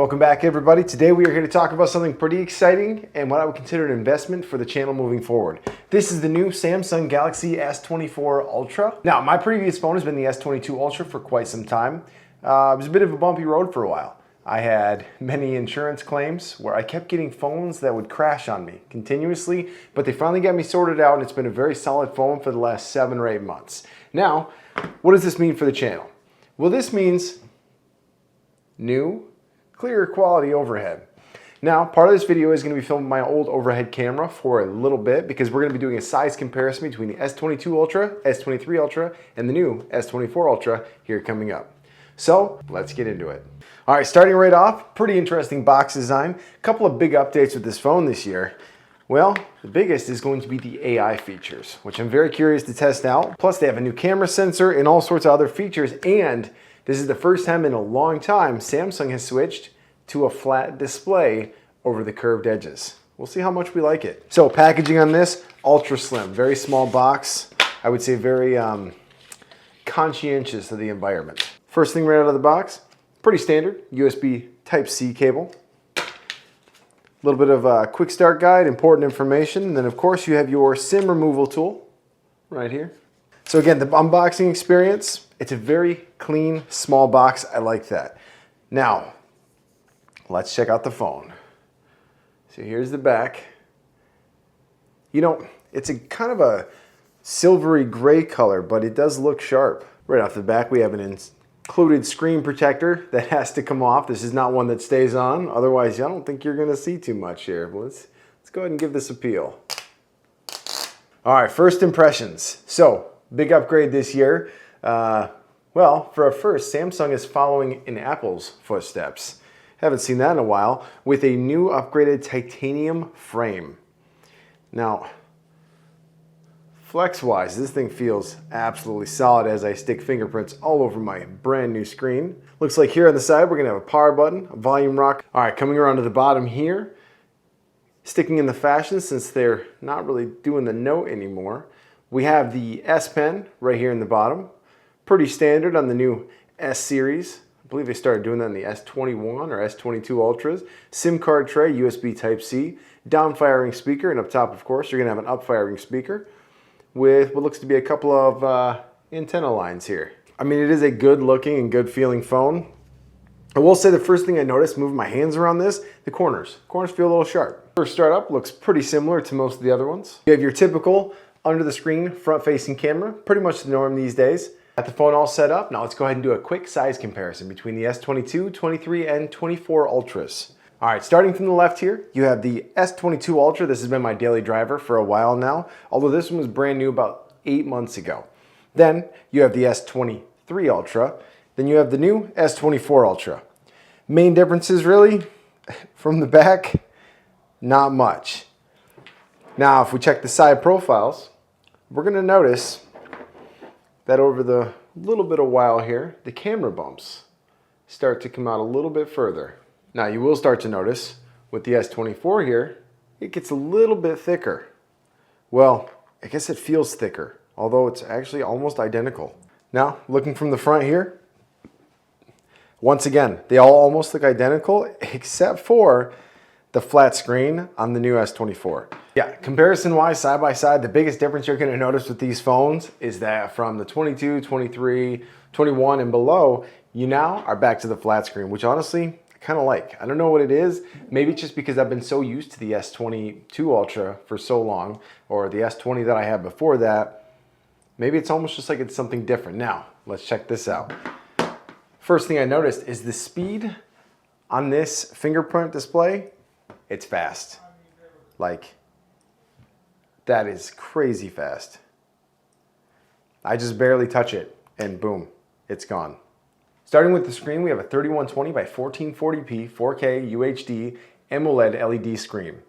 Welcome back, everybody. Today we are here to talk about something pretty exciting and what I would consider an investment for the channel moving forward. This is the new Samsung Galaxy S24 Ultra. Now, my previous phone has been the S22 Ultra for quite some time. It was a bit of a bumpy road for a while. I had many insurance claims where I kept getting phones that would crash on me continuously, but they finally got me sorted out, and it's been a very solid phone for the last 7 or 8 months. Now, what does this mean for the channel? Well, this means new, clearer quality overhead. Now, part of this video is going to be filming my old overhead camera for a little bit because we're going to be doing a size comparison between the S22 Ultra, S23 Ultra, and the new S24 Ultra here coming up. So let's get into it. All right, starting right off, pretty interesting box design. A couple of big updates with this phone this year. Well, the biggest is going to be the AI features, which I'm very curious to test out. Plus, they have a new camera sensor and all sorts of other features, and this is the first time in a long time Samsung has switched to a flat display over the curved edges. We'll see how much we like it. So packaging on this, ultra slim, very small box. I would say very conscientious of the environment. First thing right out of the box, pretty standard, USB Type-C cable. A little bit of a quick start guide, important information. And then of course you have your SIM removal tool right here. So again, the unboxing experience, it's a very clean, small box. I like that. Now, let's check out the phone. So here's the back. You know, it's a kind of a silvery gray color, but it does look sharp. Right off the back, we have an included screen protector that has to come off. This is not one that stays on. Otherwise, I don't think you're gonna see too much here. But let's go ahead and give this a peel. All right, first impressions. So, big upgrade this year. Well, for a first, Samsung is following in Apple's footsteps. Haven't seen that in a while, with a new upgraded titanium frame. Now, flex-wise, this thing feels absolutely solid as I stick fingerprints all over my brand new screen. Looks like here on the side, we're gonna have a power button, a volume rock. All right, coming around to the bottom here, sticking in the fashion since they're not really doing the note anymore. We have the S Pen right here in the bottom. Pretty standard on the new S series. I believe they started doing that in the S21 or S22 Ultras. SIM card tray, USB Type-C, down-firing speaker, and up top, of course, you're gonna have an up-firing speaker with what looks to be a couple of antenna lines here. I mean, it is a good-looking and good-feeling phone. I will say the first thing I noticed moving my hands around this, the corners. Corners feel a little sharp. First startup looks pretty similar to most of the other ones. You have your typical under-the-screen front-facing camera, pretty much the norm these days. Got the phone all set up. Now let's go ahead and do a quick size comparison between the S22, 23, and 24 Ultras. All right, starting from the left here, you have the S22 Ultra. This has been my daily driver for a while now, although this one was brand new about 8 months ago. Then you have the S23 Ultra. Then you have the new S24 Ultra. Main differences really, from the back, not much. Now, if we check the side profiles, we're gonna notice that over the little bit of while here, the camera bumps start to come out a little bit further. Now you will start to notice with the S24 here, it gets a little bit thicker. Well, I guess it feels thicker, although it's actually almost identical. Now, looking from the front here, once again, they all almost look identical except for the flat screen on the new S24. Yeah, comparison-wise, side by side, the biggest difference you're gonna notice with these phones is that from the 22, 23, 21 and below, you now are back to the flat screen, which honestly, I kinda like. I don't know what it is. Maybe it's just because I've been so used to the S22 Ultra for so long, or the S20 that I had before that. Maybe it's almost just like it's something different. Now, let's check this out. First thing I noticed is the speed on this fingerprint display. It's fast. Like, that is crazy fast. I just barely touch it and boom, it's gone. Starting with the screen, we have a 3120 by 1440p 4K UHD AMOLED LED screen.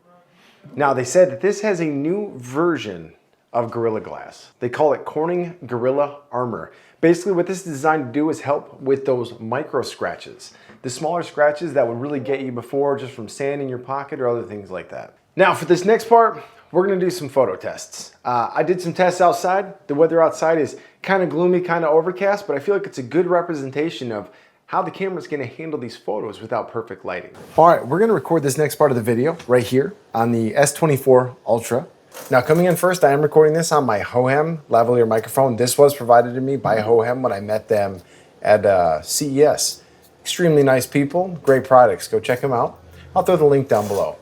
Now they said that this has a new version of Gorilla Glass. They call it Corning Gorilla Armor. Basically what this is designed to do is help with those micro scratches. The smaller scratches that would really get you before just from sand in your pocket or other things like that. Now for this next part, we're gonna do some photo tests. I did some tests outside. The weather outside is kind of gloomy, kind of overcast, but I feel like it's a good representation of how the camera's gonna handle these photos without perfect lighting. All right, we're gonna record this next part of the video right here on the S24 Ultra. Now coming in first, I am recording this on my Hohem lavalier microphone. This was provided to me by Hohem when I met them at CES. Extremely nice people, great products, go check them out. I'll throw the link down below.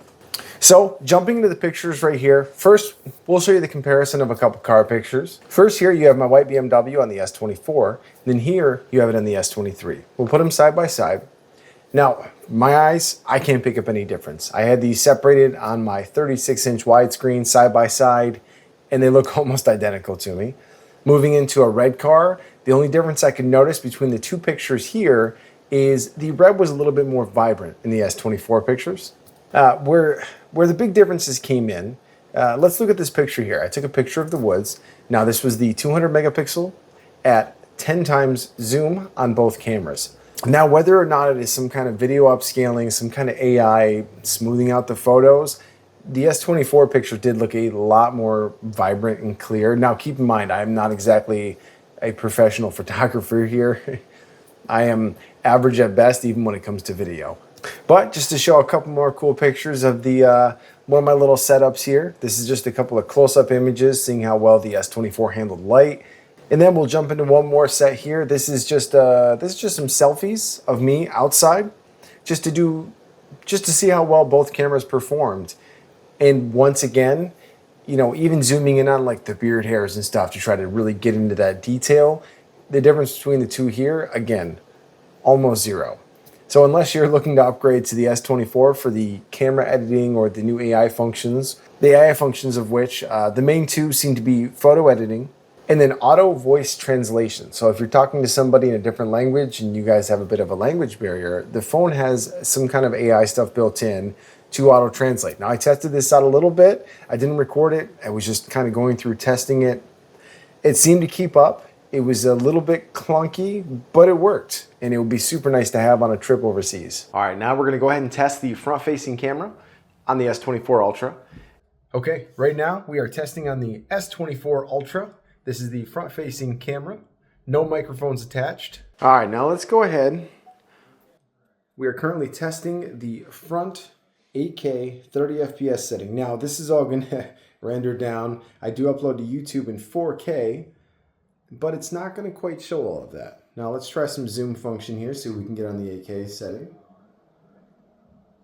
So jumping into the pictures right here, first we'll show you the comparison of a couple car pictures. First here you have my white BMW on the S24, then here you have it on the S23. We'll put them side by side. Now my eyes, I can't pick up any difference. I had these separated on my 36-inch widescreen side by side and they look almost identical to me. Moving into a red car, the only difference I could notice between the two pictures here is the red was a little bit more vibrant in the S24 pictures. Where the big differences came in, let's look at this picture here. I took a picture of the woods. Now this was the 200 megapixel at 10 times zoom on both cameras. Now whether or not it is some kind of video upscaling, some kind of AI smoothing out the photos, the S24 picture did look a lot more vibrant and clear. Now keep in mind, I'm not exactly a professional photographer here. I am average at best even when it comes to video. But just to show a couple more cool pictures of the one of my little setups here. This is just a couple of close-up images, seeing how well the S24 handled light. And then we'll jump into one more set here. This is just some selfies of me outside, just to see how well both cameras performed. And once again, you know, even zooming in on like the beard hairs and stuff to try to really get into that detail. The difference between the two here, again, almost zero. So unless you're looking to upgrade to the S24 for the camera editing or the new AI functions, the AI functions of which the main two seem to be photo editing and then auto voice translation. So if you're talking to somebody in a different language and you guys have a bit of a language barrier, the phone has some kind of AI stuff built in to auto translate. Now I tested this out a little bit. I didn't record it. I was just kind of going through testing it. It seemed to keep up. It was a little bit clunky, but it worked. And it would be super nice to have on a trip overseas. All right, now we're gonna go ahead and test the front-facing camera on the S24 Ultra. Okay, right now we are testing on the S24 Ultra. This is the front-facing camera. No microphones attached. All right, now let's go ahead. We are currently testing the front 8K 30 FPS setting. Now this is all gonna render down. I do upload to YouTube in 4K, but it's not going to quite show all of that. Now let's try some zoom function here, see if we can get on the 8K setting.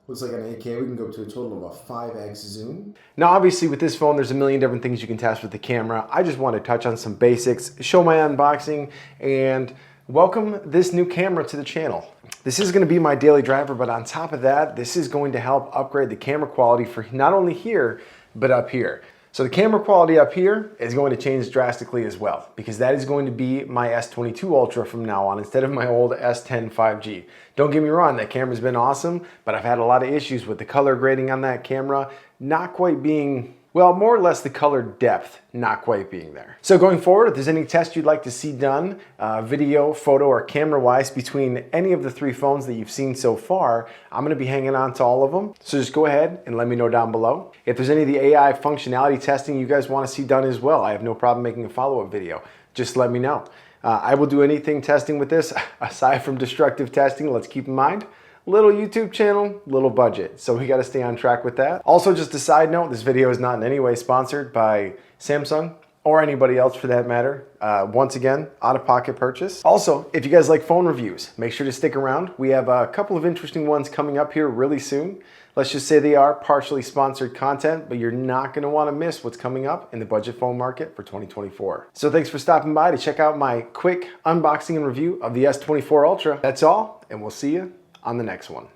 Looks like on 8K we can go to a total of a 5x zoom. Now obviously with this phone there's a million different things you can test with the camera. I just want to touch on some basics, show my unboxing, and welcome this new camera to the channel. This is going to be my daily driver, but on top of that, this is going to help upgrade the camera quality for not only here, but up here. So the camera quality up here is going to change drastically as well, because that is going to be my S22 Ultra from now on instead of my old S10 5G. Don't get me wrong, that camera's been awesome, but I've had a lot of issues with the color grading on that camera not quite being, well, more or less the color depth not quite being there. So going forward, if there's any test you'd like to see done, video, photo, or camera-wise between any of the three phones that you've seen so far, I'm gonna be hanging on to all of them. So just go ahead and let me know down below. If there's any of the AI functionality testing you guys wanna see done as well, I have no problem making a follow-up video. Just let me know. I will do anything testing with this, aside from destructive testing. Let's keep in mind, little YouTube channel, little budget. So we gotta stay on track with that. Also, just a side note, this video is not in any way sponsored by Samsung or anybody else for that matter. Once again, out-of-pocket purchase. Also, if you guys like phone reviews, make sure to stick around. We have a couple of interesting ones coming up here really soon. Let's just say they are partially sponsored content, but you're not gonna wanna miss what's coming up in the budget phone market for 2024. So thanks for stopping by to check out my quick unboxing and review of the S24 Ultra. That's all, and we'll see you on the next one.